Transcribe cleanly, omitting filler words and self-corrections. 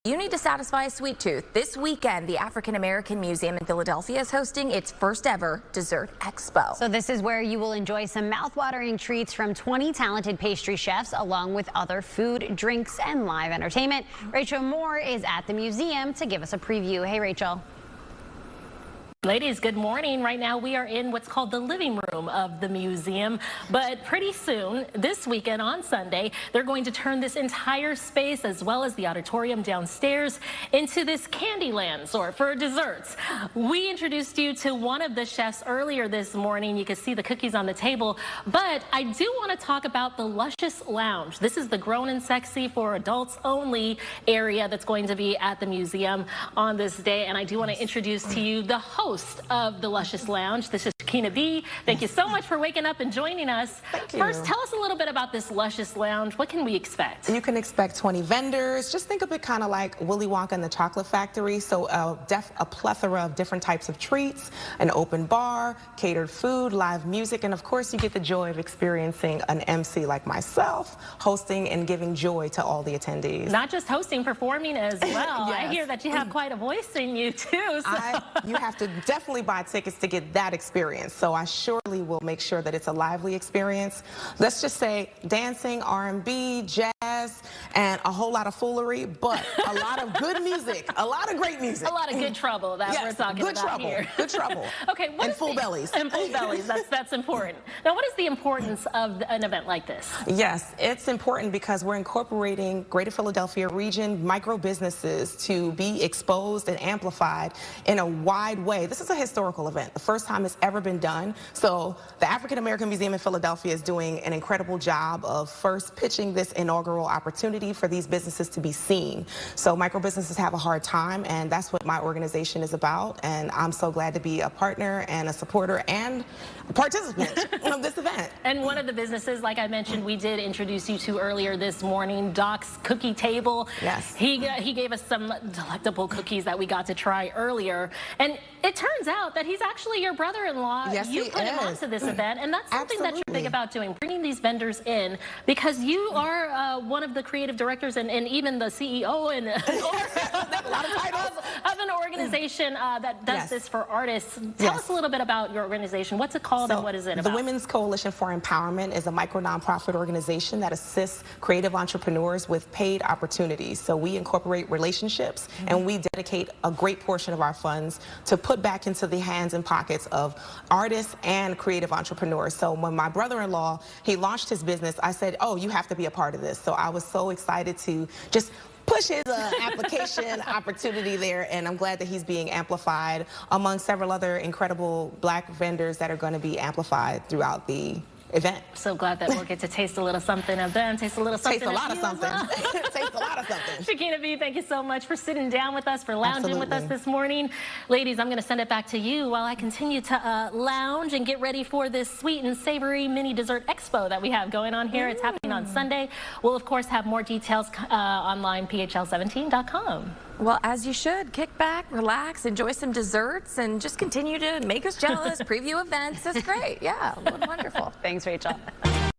You need to satisfy a sweet tooth. This weekend, the African American Museum in Philadelphia is hosting its first ever Dessert Expo. So this is where you will enjoy some mouth-watering treats from 20 talented pastry chefs, along with other food, drinks, and live entertainment. Rachel Moore is at the museum to give us a preview. Hey, Rachel. Ladies, good morning. Right now we are in what's called the living room of the museum, but pretty soon, this weekend on Sunday, they're going to turn this entire space as well as the auditorium downstairs into this Candyland sort for desserts. We introduced you to one of the chefs earlier this morning. You can see the cookies on the table, but I do want to talk about the Luscious Lounge. This is the grown and sexy for adults only area that's going to be at the museum on this day, and I do want to introduce to you the host of the Luscious Lounge. This is Shekhinah B. Thank you so much for waking up and joining us. Thank you. First, tell us a little bit about this Luscious Lounge. What can we expect? You can expect 20 vendors. Just think of it kind of like Willy Wonka and the Chocolate Factory. So a plethora of different types of treats, an open bar, catered food, live music, and of course you get the joy of experiencing an MC like myself hosting and giving joy to all the attendees. Not just hosting, performing as well. Yes. I hear that you have quite a voice in you too. So. You have to definitely buy tickets to get that experience. So I surely will make sure that it's a lively experience. Let's just say dancing, R&B, jazz, and a whole lot of foolery, but a lot of good music, a lot of great music. A lot of good trouble that we're talking about here. Good trouble. Okay, and full bellies. And full bellies, that's important. Now, what is the importance of an event like this? Yes, it's important because we're incorporating Greater Philadelphia region micro businesses to be exposed and amplified in a wide way. This is a historical event, the first time it's ever been done. So the African American Museum in Philadelphia is doing an incredible job of first pitching this inaugural opportunity for these businesses to be seen. So micro businesses have a hard time, and that's what my organization is about. And I'm so glad to be a partner and a supporter and a participant of this event. And one of the businesses, like I mentioned, we did introduce you to earlier this morning, Doc's Cookie Table. Yes. He gave us some delectable cookies that we got to try earlier. And it turns out that he's actually your brother-in-law. Yes, you he put him is. onto this event, and that's something that you're big Absolutely. about doing, bringing these vendors in, because you are one of the creative directors and even the CEO and A lot of titles. of an organization that does Yes. this for artists. Tell us a little bit about your organization. What's it called and what is it about? The Women's Coalition for Empowerment is a micro nonprofit organization that assists creative entrepreneurs with paid opportunities. So we incorporate relationships and we dedicate a great portion of our funds to put back into the hands and pockets of artists and creative entrepreneurs. So when my brother-in-law, he launched his business, I said, oh, you have to be a part of this. So I was so excited to just push his application opportunity there, and I'm glad that he's being amplified among several other incredible black vendors that are going to be amplified throughout the event. So glad that we'll get to taste a little something of them, taste a little something Taste a lot of you as something. well. Taste a lot of something. Shekhinah B, thank you so much for sitting down with us, for lounging with us Absolutely. this morning. Ladies, I'm going to send it back to you while I continue to lounge and get ready for this sweet and savory mini dessert expo that we have going on here. It's happening on Sunday. We'll, of course, have more details online, PHL17.com. Well, as you should, kick back, relax, enjoy some desserts, and just continue to make us jealous, preview events. That's great. Yeah, wonderful. Thanks, Rachel.